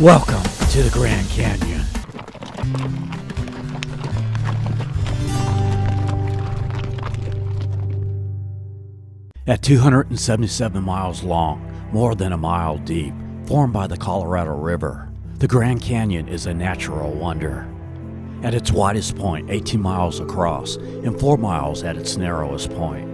Welcome to the Grand Canyon. At 277 miles long, more than a mile deep, formed by the Colorado River, the Grand Canyon is a natural wonder. At its widest point, 18 miles across, and 4 miles at its narrowest point.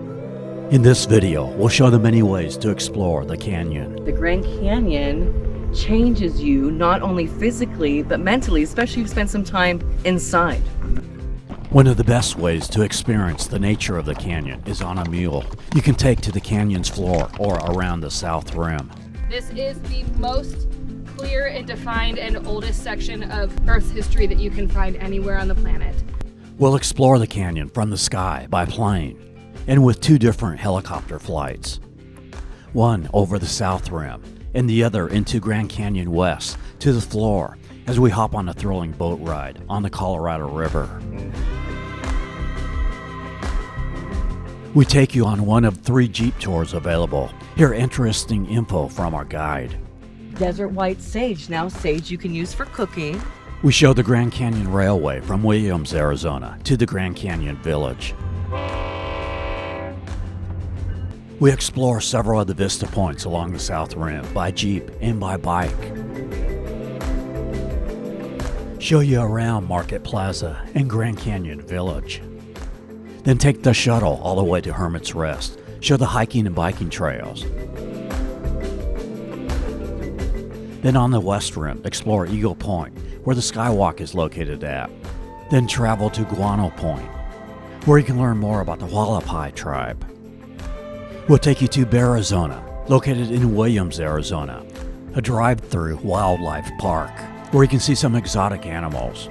In this video, we'll show the many ways to explore the canyon. The Grand Canyon changes you not only physically, but mentally, especially if you spend some time inside. One of the best ways to experience the nature of the canyon is on a mule you can take to the canyon's floor or around the south rim. This is the most clear and defined and oldest section of Earth's history that you can find anywhere on the planet. We'll explore the canyon from the sky by plane and with 2 different helicopter flights. One over the south rim and the other into Grand Canyon West to the floor as we hop on a thrilling boat ride on the Colorado River. We take you on one of 3 Jeep tours available. Hear interesting info from our guide. Desert white sage, now sage you can use for cooking. We show the Grand Canyon Railway from Williams, Arizona to the Grand Canyon Village. We explore several of the vista points along the south rim by Jeep and by bike. Show you around Market Plaza and Grand Canyon Village. Then take the shuttle all the way to Hermit's Rest. Show the hiking and biking trails. Then on the west rim, explore Eagle Point, where the Skywalk is located at. Then travel to Guano Point, where you can learn more about the Hualapai tribe. We'll take you to Bearizona, located in Williams, Arizona, a drive-through wildlife park, where you can see some exotic animals.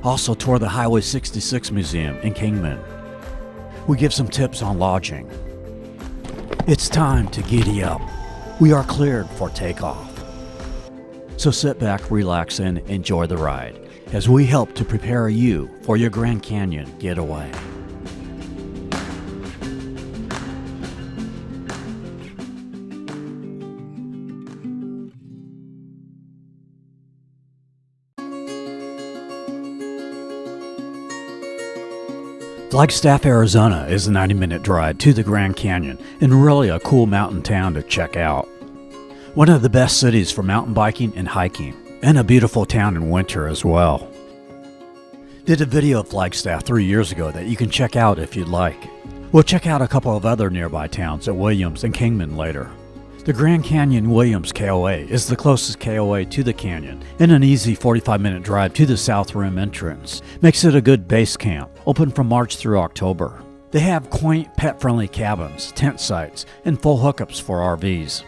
Also tour the Highway 66 Museum in Kingman. We give some tips on lodging. It's time to giddy up. We are cleared for takeoff. So sit back, relax, and enjoy the ride as we help to prepare you for your Grand Canyon getaway. Flagstaff, Arizona is a 90-minute drive to the Grand Canyon and really a cool mountain town to check out. One of the best cities for mountain biking and hiking, and a beautiful town in winter as well. Did a video of Flagstaff 3 years ago that you can check out if you'd like. We'll check out a couple of other nearby towns at Williams and Kingman later. The Grand Canyon Williams KOA is the closest KOA to the canyon, and an easy 45-minute drive to the South Rim entrance. Makes it a good base camp, open from March through October. They have quaint, pet-friendly cabins, tent sites, and full hookups for RVs.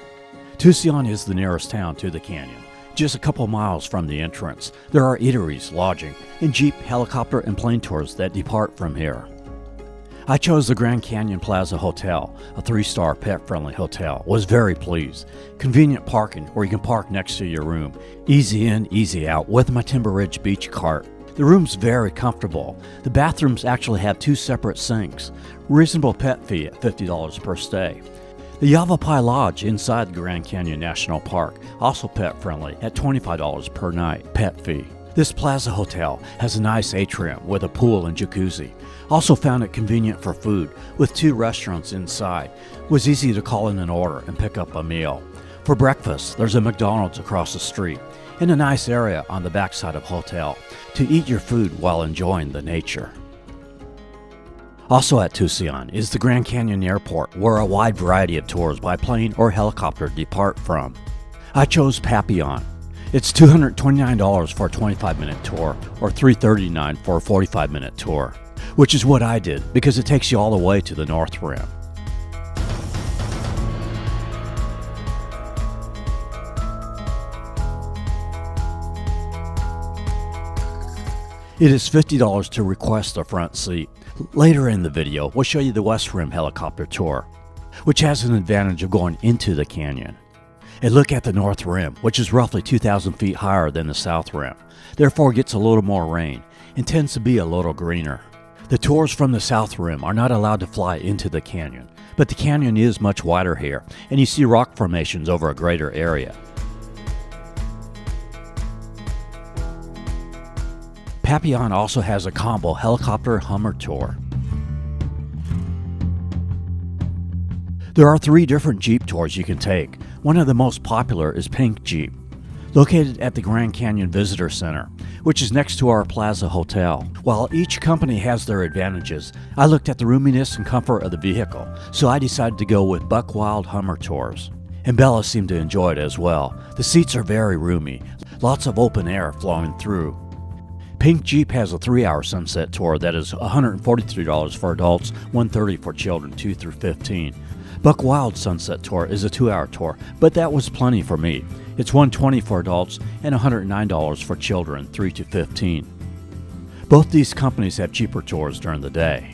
Tucson is the nearest town to the canyon. Just a couple miles from the entrance, there are eateries, lodging, and Jeep, helicopter, and plane tours that depart from here. I chose the Grand Canyon Plaza Hotel, a 3-star pet-friendly hotel. Was very pleased. Convenient parking where you can park next to your room. Easy in, easy out with my Timber Ridge beach cart. The room's very comfortable. The bathrooms actually have 2 separate sinks. Reasonable pet fee at $50 per stay. The Yavapai Lodge inside the Grand Canyon National Park, also pet-friendly at $25 per night pet fee. This Plaza Hotel has a nice atrium with a pool and jacuzzi. Also found it convenient for food with 2 restaurants inside. Was easy to call in an order and pick up a meal. For breakfast, there's a McDonald's across the street and a nice area on the backside of the hotel to eat your food while enjoying the nature. Also at Tucson is the Grand Canyon Airport, where a wide variety of tours by plane or helicopter depart from. I chose Papillon. It's $229 for a 25-minute tour or $339 for a 45-minute tour, which is what I did because it takes you all the way to the North Rim. It is $50 to request a front seat. Later in the video, we'll show you the West Rim helicopter tour, which has an advantage of going into the canyon. And look at the North Rim, which is roughly 2,000 feet higher than the South Rim, therefore gets a little more rain and tends to be a little greener. The tours from the South Rim are not allowed to fly into the canyon, but the canyon is much wider here, and you see rock formations over a greater area. Papillon also has a combo helicopter Hummer tour. There are 3 different Jeep tours you can take. One of the most popular is Pink Jeep, located at the Grand Canyon Visitor Center, which is next to our Plaza Hotel. While each company has their advantages, I looked at the roominess and comfort of the vehicle, so I decided to go with Buck Wild Hummer Tours. And Bella seemed to enjoy it as well. The seats are very roomy, lots of open air flowing through. Pink Jeep has a 3-hour sunset tour that is $143 for adults, $130 for children 2 through 15. Buck Wild Sunset Tour is a 2-hour tour, but that was plenty for me. It's $120 for adults and $109 for children 3 to 15. Both these companies have cheaper tours during the day.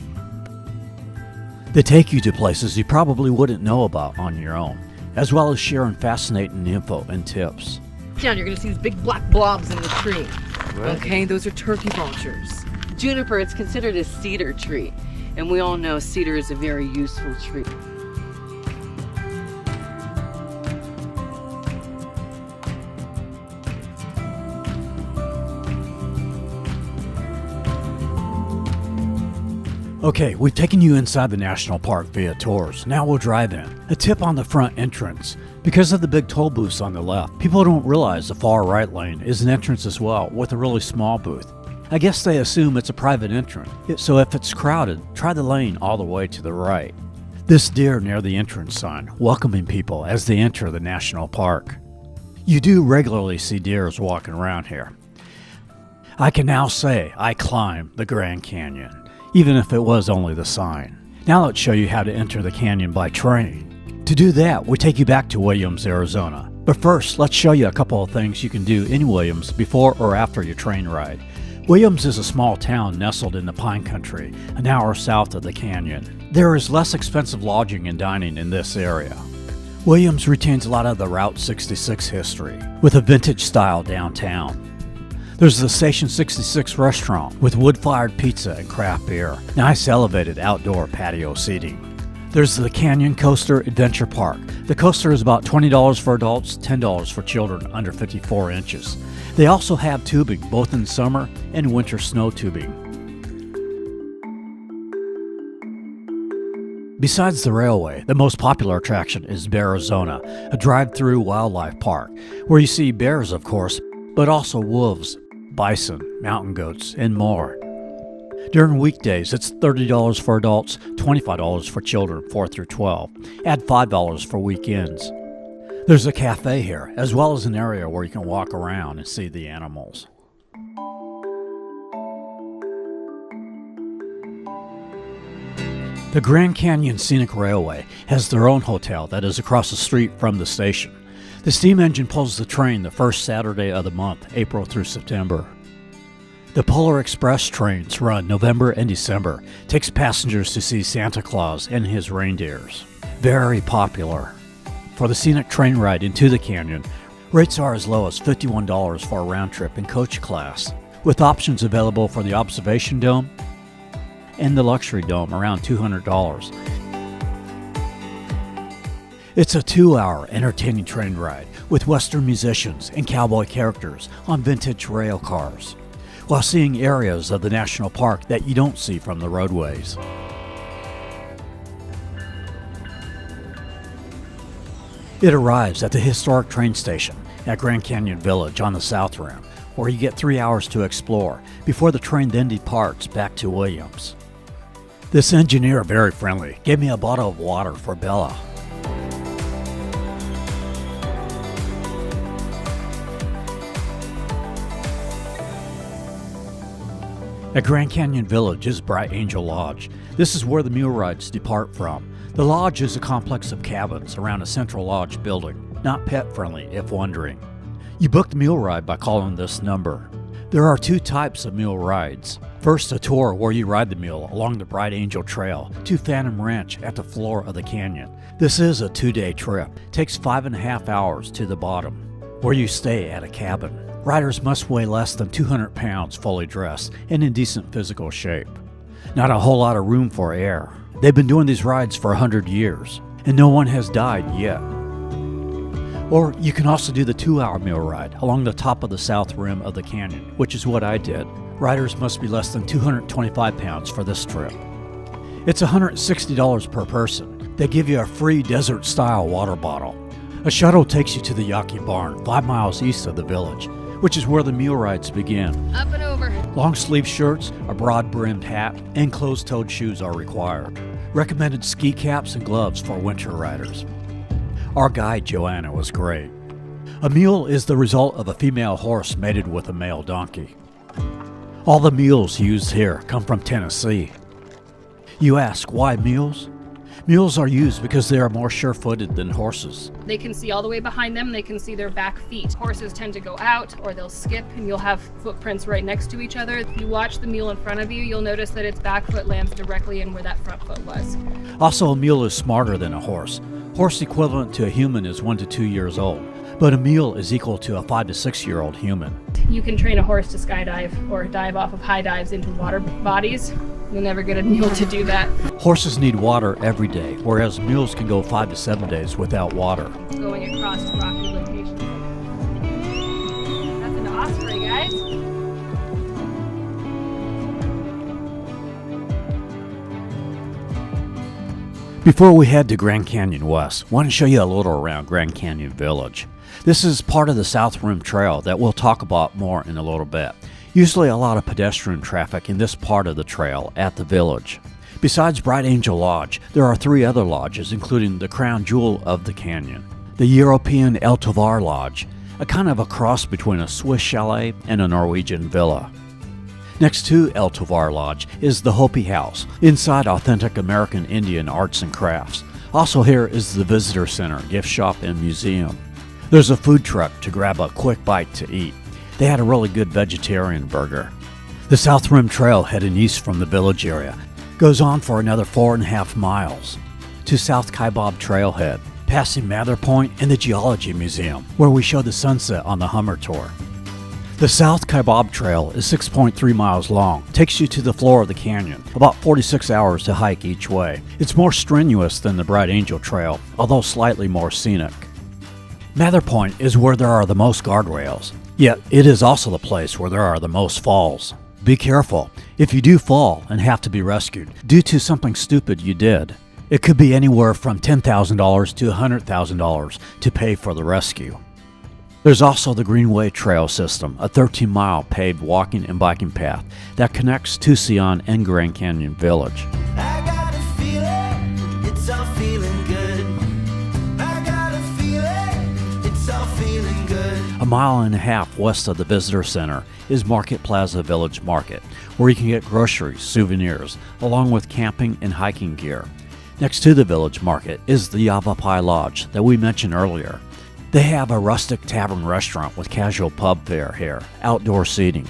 They take you to places you probably wouldn't know about on your own, as well as sharing fascinating info and tips. Down, you're going to see these big black blobs in the tree. Right. Okay, those are turkey vultures. Juniper, it's considered a cedar tree, and we all know cedar is a very useful tree. Okay, we've taken you inside the national park via tours. Now we'll drive in. A tip on the front entrance. Because of the big toll booths on the left, people don't realize the far right lane is an entrance as well, with a really small booth. I guess they assume it's a private entrance, so if it's crowded, try the lane all the way to the right. This deer near the entrance sign, welcoming people as they enter the national park. You do regularly see deers walking around here. I can now say I climbed the Grand Canyon, even if it was only the sign. Now let's show you how to enter the canyon by train. To do that, we take you back to Williams, Arizona. But first, let's show you a couple of things you can do in Williams before or after your train ride. Williams is a small town nestled in the pine country, an hour south of the canyon. There is less expensive lodging and dining in this area. Williams retains a lot of the Route 66 history, with a vintage style downtown. There's the Station 66 restaurant with wood-fired pizza and craft beer, nice elevated outdoor patio seating. There's the Canyon Coaster Adventure Park. The coaster is about $20 for adults, $10 for children under 54 inches. They also have tubing, both in summer and winter snow tubing. Besides the railway, the most popular attraction is Bearizona, a drive-through wildlife park, where you see bears, of course, but also wolves, bison, mountain goats, and more. During weekdays, it's $30 for adults, $25 for children 4 through 12. Add $5 for weekends. There's a cafe here, as well as an area where you can walk around and see the animals. The Grand Canyon Scenic Railway has their own hotel that is across the street from the station. The steam engine pulls the train the first Saturday of the month, April through September. The Polar Express trains run November and December, takes passengers to see Santa Claus and his reindeers. Very popular. For the scenic train ride into the canyon, rates are as low as $51 for a round trip in coach class, with options available for the observation dome and the luxury dome around $200. It's a 2-hour entertaining train ride with Western musicians and cowboy characters on vintage rail cars, while seeing areas of the national park that you don't see from the roadways. It arrives at the historic train station at Grand Canyon Village on the South Rim, where you get 3 hours to explore before the train then departs back to Williams. This engineer, very friendly, gave me a bottle of water for Bella. At Grand Canyon Village is Bright Angel Lodge. This is where the mule rides depart from. The lodge is a complex of cabins around a central lodge building, not pet-friendly if wondering. You book the mule ride by calling this number. There are 2 types of mule rides. First, a tour where you ride the mule along the Bright Angel Trail to Phantom Ranch at the floor of the canyon. This is a 2-day trip. Takes 5.5 hours to the bottom, where you stay at a cabin. Riders must weigh less than 200 pounds fully dressed and in decent physical shape. Not a whole lot of room for air. They've been doing these rides for 100 years, and no one has died yet. Or you can also do the 2-hour mule ride along the top of the south rim of the canyon, which is what I did. Riders must be less than 225 pounds for this trip. It's $160 per person. They give you a free desert-style water bottle. A shuttle takes you to the Yaqui Barn, 5 miles east of the village, which is where the mule rides begin. Up and over. Long-sleeve shirts, a broad-brimmed hat, and closed-toed shoes are required. Recommended ski caps and gloves for winter riders. Our guide, Joanna, was great. A mule is the result of a female horse mated with a male donkey. All the mules used here come from Tennessee. You ask, why mules? Mules are used because they are more sure-footed than horses. They can see all the way behind them. They can see their back feet. Horses tend to go out or they'll skip and you'll have footprints right next to each other. If you watch the mule in front of you, you'll notice that its back foot lands directly in where that front foot was. Also, a mule is smarter than a horse. Horse equivalent to a human is 1 to 2 years old, but a mule is equal to a 5 to 6-year-old human. You can train a horse to skydive or dive off of high dives into water bodies. You'll never get a mule to do that. Horses need water every day, whereas mules can go 5 to 7 days without water. Going across rocky locations. That's an osprey, guys. Before we head to Grand Canyon West, I want to show you a little around Grand Canyon Village. This is part of the South Rim Trail that we'll talk about more in a little bit. Usually a lot of pedestrian traffic in this part of the trail at the village. Besides Bright Angel Lodge, there are 3 other lodges, including the crown jewel of the canyon, the European El Tovar Lodge, a kind of a cross between a Swiss chalet and a Norwegian villa. Next to El Tovar Lodge is the Hopi House, inside authentic American Indian arts and crafts. Also here is the Visitor Center, gift shop, and museum. There's a food truck to grab a quick bite to eat. They had a really good vegetarian burger. The South Rim Trail heading east from the village area goes on for another 4.5 miles to South Kaibab Trailhead, passing Mather Point and the Geology Museum, where we show the sunset on the Hummer tour. The South Kaibab Trail is 6.3 miles long, takes you to the floor of the canyon, about 46 hours to hike each way. It's more strenuous than the Bright Angel Trail, although slightly more scenic. Mather Point is where there are the most guardrails, yet it is also the place where there are the most falls. Be careful. If you do fall and have to be rescued due to something stupid you did, it could be anywhere from $10,000 to $100,000 to pay for the rescue. There's also the Greenway Trail System, a 13-mile paved walking and biking path that connects Tucson and Grand Canyon Village. I got a feeling, it's all feeling good. I got a feeling, it's all feeling good. A mile and a half west of the Visitor Center is Market Plaza Village Market, where you can get groceries, souvenirs, along with camping and hiking gear. Next to the Village Market is the Yavapai Lodge that we mentioned earlier. They have a rustic tavern restaurant with casual pub fare here, outdoor seating.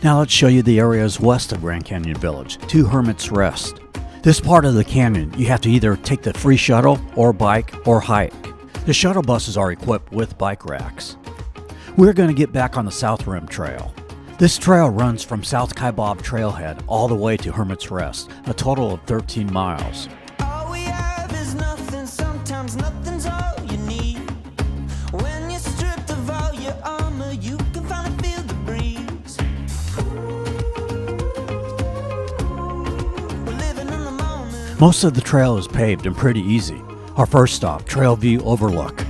Now let's show you the areas west of Grand Canyon Village, to Hermit's Rest. This part of the canyon, you have to either take the free shuttle or bike or hike. The shuttle buses are equipped with bike racks. We're going to get back on the South Rim Trail. This trail runs from South Kaibab Trailhead all the way to Hermit's Rest, a total of 13 miles. All we have is nothing, sometimes nothing's all you need. When you're stripped of all your armor, you can finally feel the breeze. We're living in the moment. Most of the trail is paved and pretty easy. Our first stop, Trail View Overlook.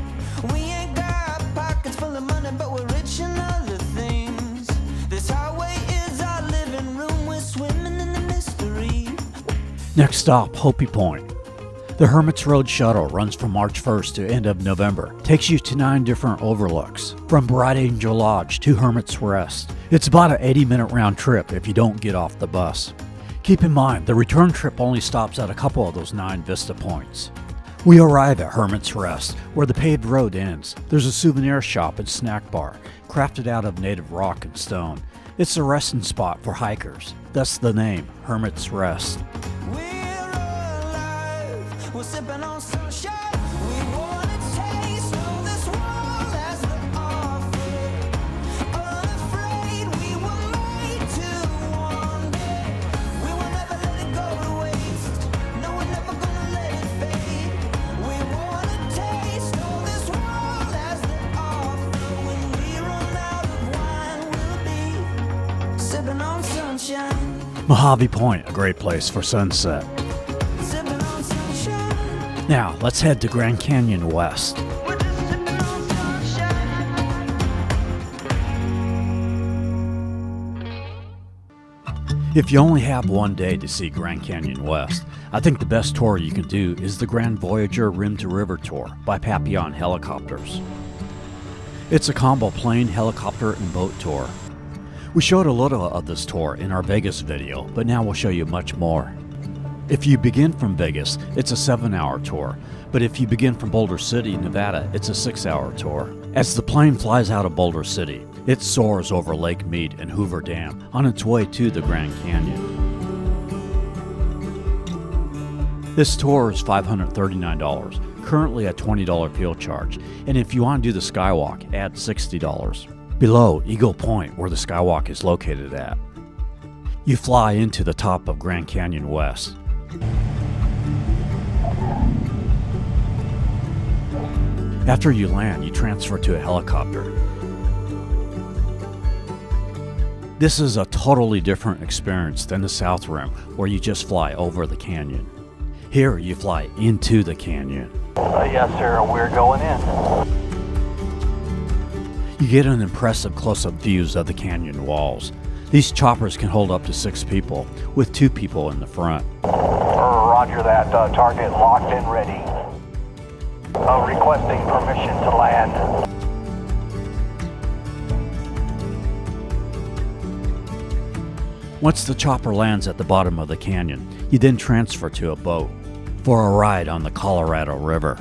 We ain't got pockets full of money, but we're rich in other things. This highway is our living room, we're swimming in the mystery. Next stop, Hopi Point. The Hermit's Road Shuttle runs from March 1st to end of November. Takes you to 9 different overlooks, from Bright Angel Lodge to Hermit's Rest. It's about an 80-minute round trip if you don't get off the bus. Keep in mind, the return trip only stops at a couple of those 9 vista points. We arrive at Hermit's Rest, where the paved road ends. There's a souvenir shop and snack bar, crafted out of native rock and stone. It's a resting spot for hikers. That's the name, Hermit's Rest. We're alive, we're sipping on sunshine. We wanna taste of this world as the offer. Unafraid, we were made to wander. We will never let it go to waste. No, we're never gonna let it fade. We wanna taste of this world as the offer. When we run out of wine, we'll be sipping on sunshine. Mojave Point, a great place for sunset. Sipping on sunshine. Now, let's head to Grand Canyon West. We're just sipping on sunshine. If you only have one day to see Grand Canyon West, I think the best tour you can do is the Grand Voyager Rim to River Tour by Papillon Helicopters. It's a combo plane, helicopter, and boat tour. We showed a little of this tour in our Vegas video, but now we'll show you much more. If you begin from Vegas, it's a 7-hour tour, but if you begin from Boulder City, Nevada, it's a 6-hour tour. As the plane flies out of Boulder City, it soars over Lake Mead and Hoover Dam on its way to the Grand Canyon. This tour is $539, currently a $20 fuel charge, and if you want to do the Skywalk, add $60. Below Eagle Point, where the Skywalk is located at, you fly into the top of Grand Canyon West. After you land, you transfer to a helicopter. This is a totally different experience than the South Rim, where you just fly over the canyon. Here, you fly into the canyon. Yes, sir. We're going in. You get an impressive close-up views of the canyon walls. These choppers can hold up to 6 people, with 2 people in the front. Roger that. Target locked and ready. Requesting permission to land. Once the chopper lands at the bottom of the canyon, you then transfer to a boat for a ride on the Colorado River.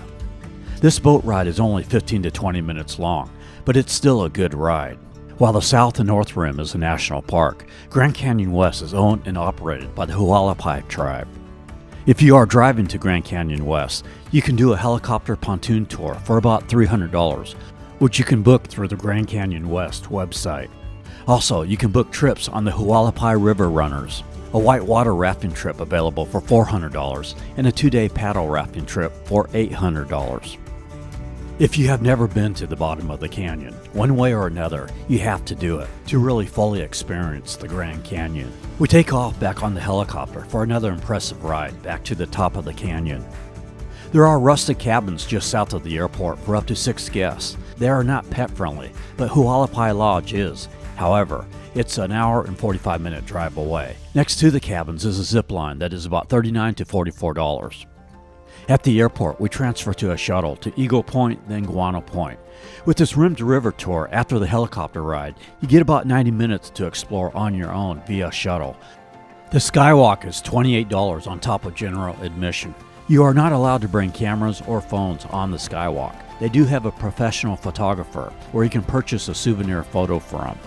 This boat ride is only 15 to 20 minutes long, but it's still a good ride. While the South and North Rim is a national park, Grand Canyon West is owned and operated by the Hualapai tribe. If you are driving to Grand Canyon West, you can do a helicopter pontoon tour for about $300, which you can book through the Grand Canyon West website. Also, you can book trips on the Hualapai River Runners, a whitewater rafting trip available for $400, and a 2-day paddle rafting trip for $800. If you have never been to the bottom of the canyon, one way or another, you have to do it to really fully experience the Grand Canyon. We take off back on the helicopter for another impressive ride back to the top of the canyon. There are rustic cabins just south of the airport for up to 6 guests. They are not pet friendly, but Hualapai Lodge is. However, it's an hour and 45-minute drive away. Next to the cabins is a zip line that is about $39 to $44. At the airport, we transfer to a shuttle to Eagle Point, then Guano Point. With this Rim to River tour after the helicopter ride, you get about 90 minutes to explore on your own via shuttle. The Skywalk is $28 on top of general admission. You are not allowed to bring cameras or phones on the Skywalk. They do have a professional photographer where you can purchase a souvenir photo from.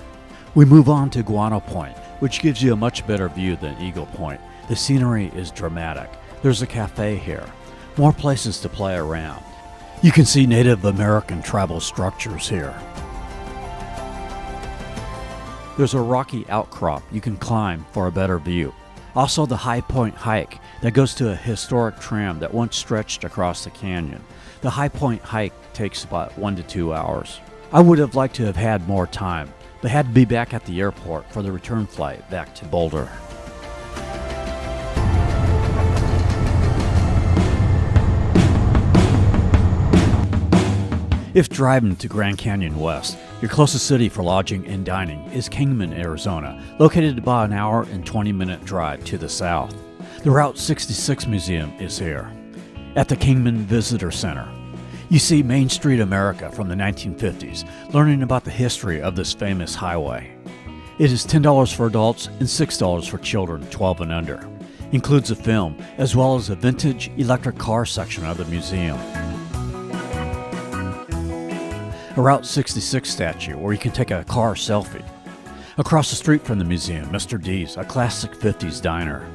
We move on to Guano Point, which gives you a much better view than Eagle Point. The scenery is dramatic. There's a cafe here. More places to play around. You can see Native American tribal structures here. There's a rocky outcrop you can climb for a better view. Also the High Point hike that goes to a historic tram that once stretched across the canyon. The High Point hike takes about 1 to 2 hours. I would have liked to have had more time, but had to be back at the airport for the return flight back to Boulder. If driving to Grand Canyon West, your closest city for lodging and dining is Kingman, Arizona, located about an hour and 20-minute drive to the south. The Route 66 Museum is here. At the Kingman Visitor Center, you see Main Street America from the 1950s, learning about the history of this famous highway. It is $10 for adults and $6 for children 12 and under. Includes a film, as well as a vintage electric car section of the museum. A Route 66 statue where you can take a car selfie. Across the street from the museum, Mr. D's, a classic 50s diner.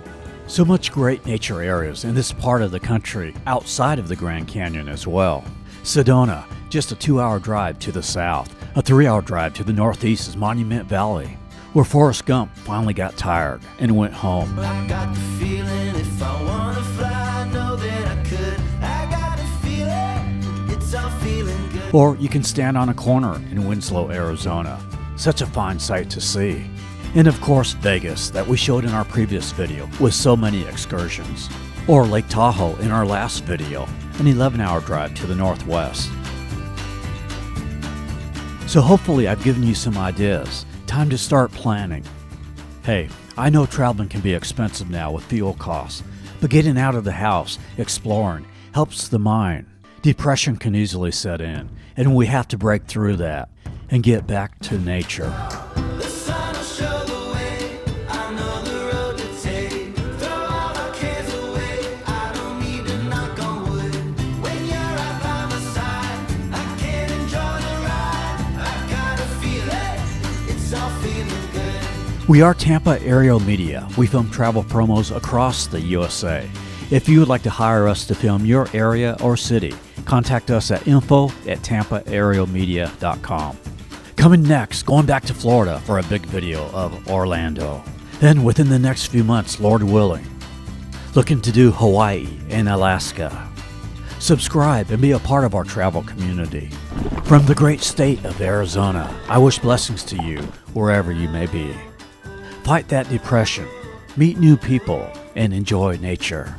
So much great nature areas in this part of the country outside of the Grand Canyon as well. Sedona, just a 2-hour drive to the south. A 3-hour drive to the northeast is Monument Valley, where Forrest Gump finally got tired and went home. I got the feeling if I wanna fly, I know that I could. I got the feeling, it's all feeling good. Or you can stand on a corner in Winslow, Arizona. Such a fine sight to see. And of course, Vegas, that we showed in our previous video with so many excursions. Or Lake Tahoe in our last video, an 11-hour drive to the northwest. So hopefully I've given you some ideas. Time to start planning. Hey, I know traveling can be expensive now with fuel costs, but getting out of the house, exploring, helps the mind. Depression can easily set in, and we have to break through that and get back to nature. The sun will show the way. I know the road to take. Throw all our cares away. I don't need to knock on wood. When you're right by my side, I can enjoy the ride. I gotta feel it. It's all feeling good. We are Tampa Aerial Media. We film travel promos across the USA. If you would like to hire us to film your area or city, contact us at info@tampaaerialmedia.com. Coming next, going back to Florida for a big video of Orlando. Then within the next few months, Lord willing, looking to do Hawaii and Alaska. Subscribe and be a part of our travel community. From the great state of Arizona, I wish blessings to you wherever you may be. Fight that depression, meet new people, and enjoy nature.